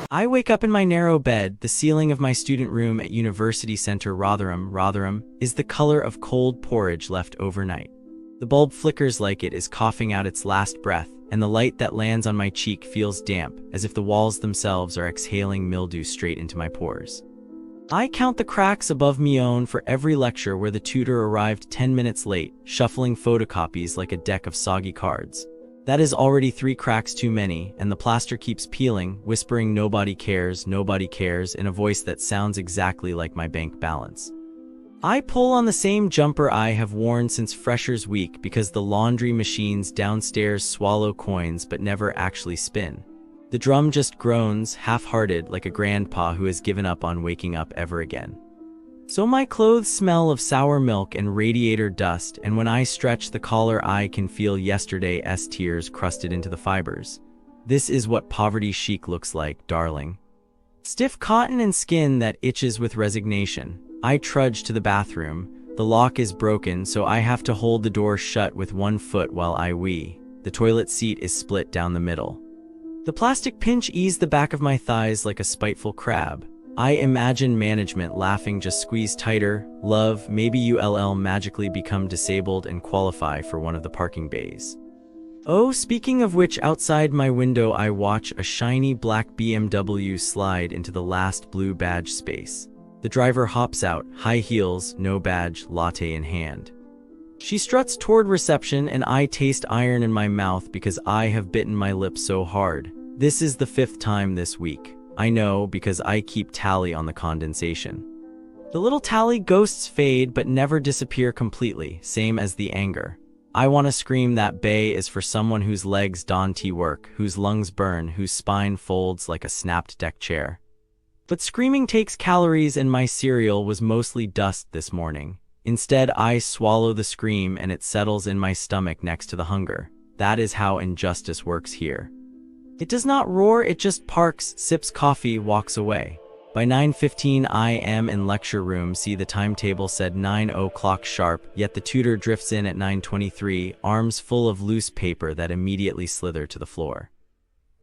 I wake up in my narrow bed. The ceiling of my student room at University Center Rotherham is the color of cold porridge left overnight. The bulb flickers like it is coughing out its last breath, and the light that lands on my cheek feels damp, as if the walls themselves are exhaling mildew straight into my pores. I count the cracks above me own for every lecture where the tutor arrived 10 minutes late, shuffling photocopies like a deck of soggy cards. That is already 3 cracks too many, and the plaster keeps peeling, whispering nobody cares, in a voice that sounds exactly like my bank balance. I pull on the same jumper I have worn since Freshers Week because the laundry machines downstairs swallow coins but never actually spin. The drum just groans, half-hearted, like a grandpa who has given up on waking up ever again. So my clothes smell of sour milk and radiator dust, and when I stretch the collar I can feel yesterday's tears crusted into the fibers. This is what poverty chic looks like, darling. Stiff cotton and skin that itches with resignation. I trudge to the bathroom. The lock is broken, so I have to hold the door shut with one foot while I wee. The toilet seat is split down the middle. The plastic pinch eased the back of my thighs like a spiteful crab. I imagine management laughing, just squeeze tighter, love, maybe you'll magically become disabled and qualify for one of the parking bays. Oh, speaking of which, outside my window I watch a shiny black BMW slide into the last blue badge space. The driver hops out, high heels, no badge, latte in hand. She struts toward reception and I taste iron in my mouth because I have bitten my lip so hard. This is the 5th time this week. I know because I keep tally on the condensation. The little tally ghosts fade but never disappear completely, same as the anger. I want to scream that bay is for someone whose legs don't work, whose lungs burn, whose spine folds like a snapped deck chair. But screaming takes calories and my cereal was mostly dust this morning. Instead, I swallow the scream and it settles in my stomach next to the hunger. That is how injustice works here. It does not roar, it just parks, sips coffee, walks away. By 9:15 I am in lecture room. See, the timetable said 9 o'clock sharp, yet the tutor drifts in at 9:23, arms full of loose paper that immediately slither to the floor.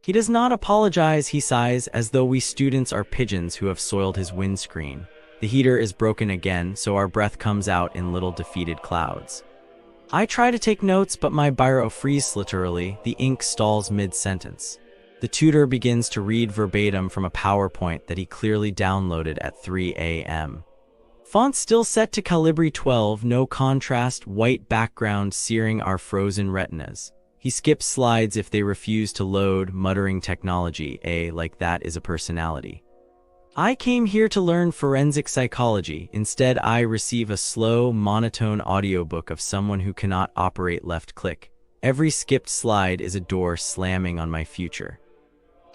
He does not apologize, he sighs, as though we students are pigeons who have soiled his windscreen. The heater is broken again, so our breath comes out in little defeated clouds. I try to take notes, but my biro freezes literally, the ink stalls mid-sentence. The tutor begins to read verbatim from a PowerPoint that he clearly downloaded at 3 a.m. Font still set to Calibri 12, no contrast, white background searing our frozen retinas. He skips slides if they refuse to load, muttering technology, like that is a personality. I came here to learn forensic psychology. Instead, I receive a slow, monotone audiobook of someone who cannot operate left click. Every skipped slide is a door slamming on my future.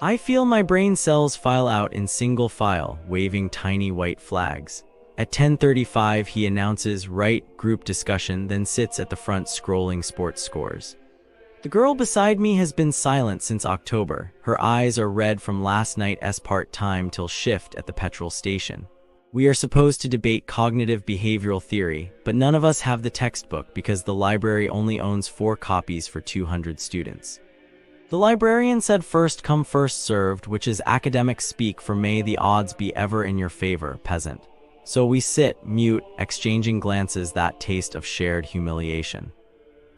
I feel my brain cells file out in single file, waving tiny white flags. At 10:35 he announces right group discussion, then sits at the front scrolling sports scores. The girl beside me has been silent since October. Her eyes are red from last night's part-time till shift at the petrol station. We are supposed to debate cognitive behavioral theory, but none of us have the textbook because the library only owns 4 copies for 200 students. The librarian said first come first served, which is academic speak for may the odds be ever in your favor, peasant. So we sit, mute, exchanging glances that taste of shared humiliation.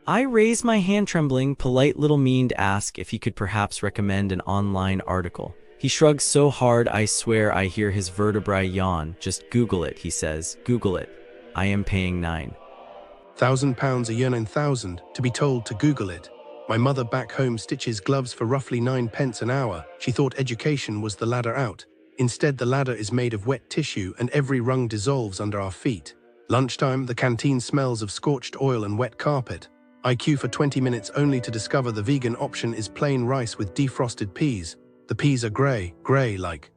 I raise my hand trembling, polite little mean to ask if he could perhaps recommend an online article. He shrugs so hard I swear I hear his vertebrae yawn. Just Google it, he says. Google it. I am paying £9,000 a year, 9,000, to be told to Google it. My mother back home stitches gloves for roughly 9 pence an hour. She thought education was the ladder out. Instead, the ladder is made of wet tissue and every rung dissolves under our feet. Lunchtime, the canteen smells of scorched oil and wet carpet. I queue for 20 minutes only to discover the vegan option is plain rice with defrosted peas. The peas are grey like.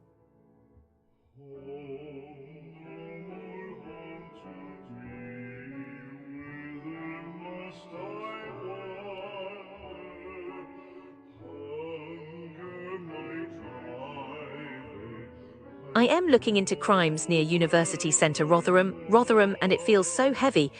I am looking into crimes near University Center Rotherham, and it feels so heavy,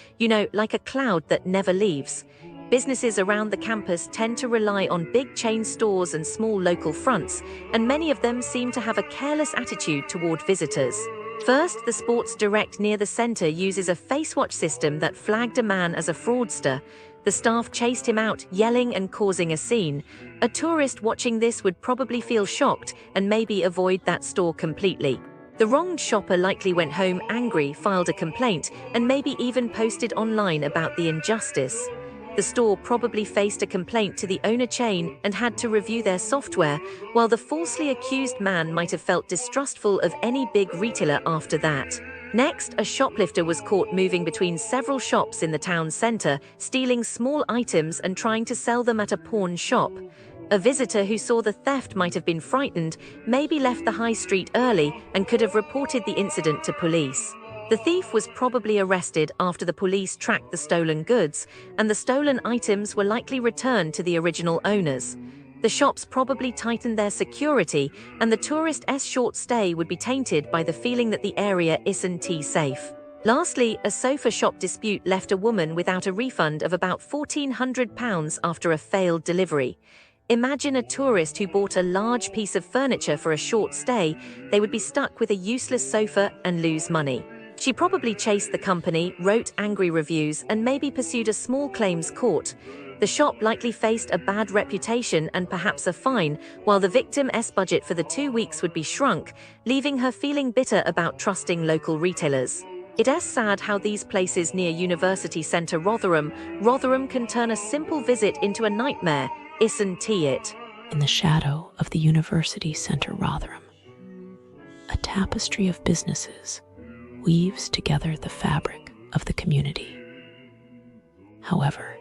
like a cloud that never leaves. Businesses around the campus tend to rely on big chain stores and small local fronts, and many of them seem to have a careless attitude toward visitors. First, the Sports Direct near the center uses a face-watch system that flagged a man as a fraudster. The staff chased him out, yelling and causing a scene. A tourist watching this would probably feel shocked and maybe avoid that store completely. The wronged shopper likely went home angry, filed a complaint, and maybe even posted online about the injustice. The store probably faced a complaint to the owner chain and had to review their software, while the falsely accused man might have felt distrustful of any big retailer after that. Next, a shoplifter was caught moving between several shops in the town center, stealing small items and trying to sell them at a pawn shop. A visitor who saw the theft might have been frightened, maybe left the high street early, and could have reported the incident to police. The thief was probably arrested after the police tracked the stolen goods, and the stolen items were likely returned to the original owners. The shops probably tightened their security, and the tourist's short stay would be tainted by the feeling that the area isn't safe. Lastly, a sofa shop dispute left a woman without a refund of about £1,400 after a failed delivery. Imagine a tourist who bought a large piece of furniture for a short stay. They would be stuck with a useless sofa and lose money. She probably chased the company, wrote angry reviews, and maybe pursued a small claims court. The shop likely faced a bad reputation and perhaps a fine, while the victim's budget for the 2 weeks would be shrunk, leaving her feeling bitter about trusting local retailers. It's sad how these places near University Centre Rotherham can turn a simple visit into a nightmare, isn't it? In the shadow of the University Centre Rotherham, a tapestry of businesses weaves together the fabric of the community. However,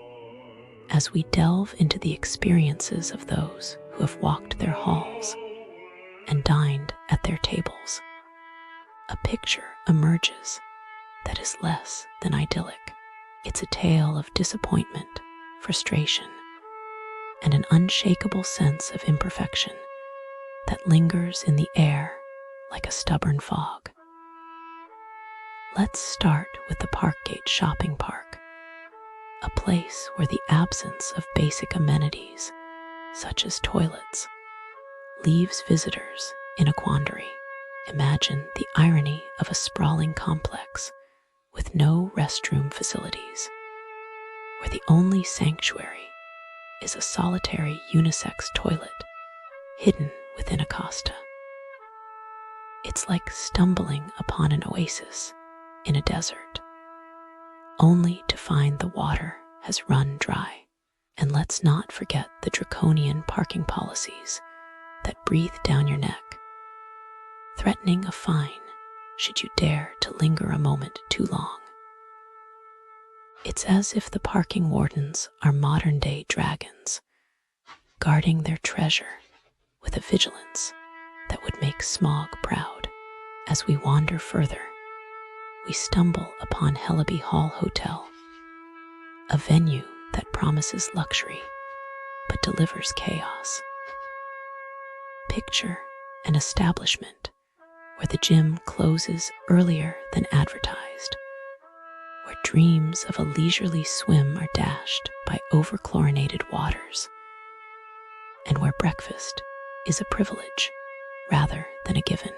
as we delve into the experiences of those who have walked their halls and dined at their tables, a picture emerges that is less than idyllic. It's a tale of disappointment, frustration, and an unshakable sense of imperfection that lingers in the air like a stubborn fog. Let's start with the Parkgate Shopping Park, a place where the absence of basic amenities, such as toilets, leaves visitors in a quandary. Imagine the irony of a sprawling complex with no restroom facilities, where the only sanctuary is a solitary unisex toilet hidden within a costa. It's like stumbling upon an oasis in a desert, only to find the water has run dry. And let's not forget the draconian parking policies that breathe down your neck, threatening a fine should you dare to linger a moment too long. It's as if the parking wardens are modern-day dragons, guarding their treasure with a vigilance that would make smog proud. As we wander further, we stumble upon Hellaby Hall Hotel, a venue that promises luxury but delivers chaos. Picture an establishment where the gym closes earlier than advertised, where dreams of a leisurely swim are dashed by over-chlorinated waters, and where breakfast is a privilege rather than a given.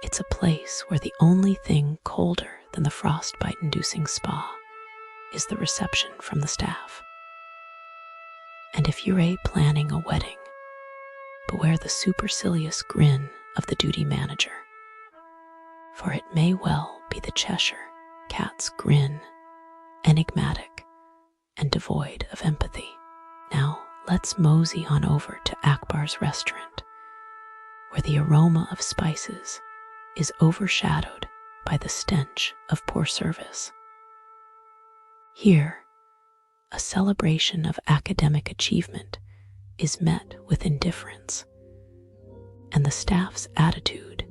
It's a place where the only thing colder than the frostbite-inducing spa is the reception from the staff. And if you're planning a wedding, beware the supercilious grin of the duty manager, for it may well be the Cheshire Cat's grin, enigmatic and devoid of empathy. Now, let's mosey on over to Akbar's restaurant, where the aroma of spices is overshadowed by the stench of poor service. Here, a celebration of academic achievement is met with indifference, and the staff's attitude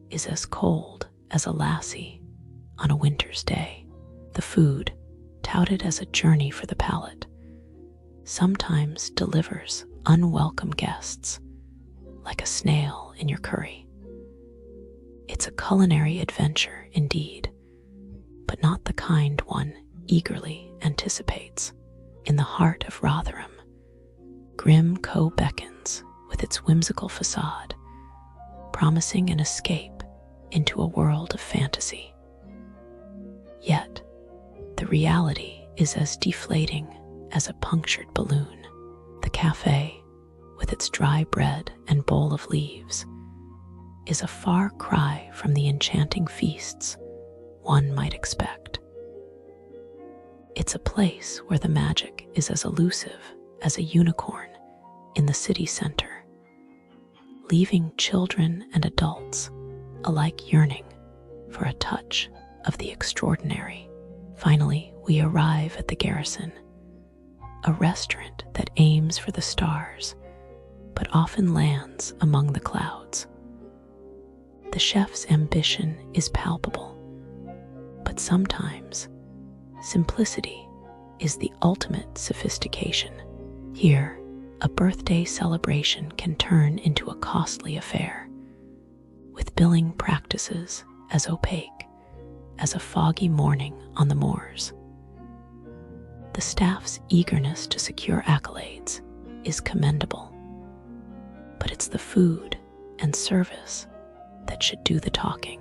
is as cold as a lassie on a winter's day. The food, touted as a journey for the palate, sometimes delivers unwelcome guests like a snail in your curry. It's a culinary adventure indeed, but not the kind one eagerly anticipates. In the heart of Rotherham, Grim Co beckons with its whimsical facade, promising an escape into a world of fantasy. Yet, the reality is as deflating as a punctured balloon. The cafe, with its dry bread and bowl of leaves, is a far cry from the enchanting feasts one might expect. It's a place where the magic is as elusive as a unicorn in the city center, leaving children and adults alike yearning for a touch of the extraordinary. Finally, we arrive at the Garrison, a restaurant that aims for the stars, but often lands among the clouds. The chef's ambition is palpable, but sometimes simplicity is the ultimate sophistication. Here, a birthday celebration can turn into a costly affair, with billing practices as opaque as a foggy morning on the moors. The staff's eagerness to secure accolades is commendable, but it's the food and service that should do the talking.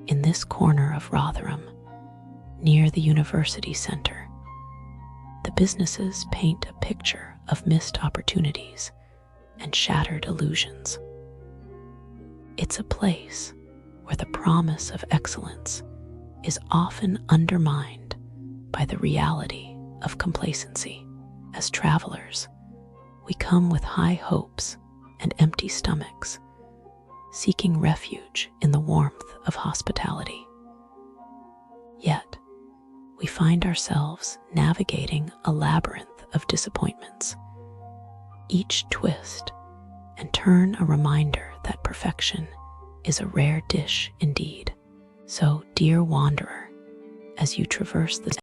In this corner of Rotherham, near the university center, the businesses paint a picture of missed opportunities and shattered illusions. It's a place where the promise of excellence is often undermined by the reality of complacency. As travelers, we come with high hopes and empty stomachs, seeking refuge in the warmth of hospitality. Yet, we find ourselves navigating a labyrinth of disappointments, each twist and turn a reminder that perfection is a rare dish indeed. So, dear wanderer, as you traverse the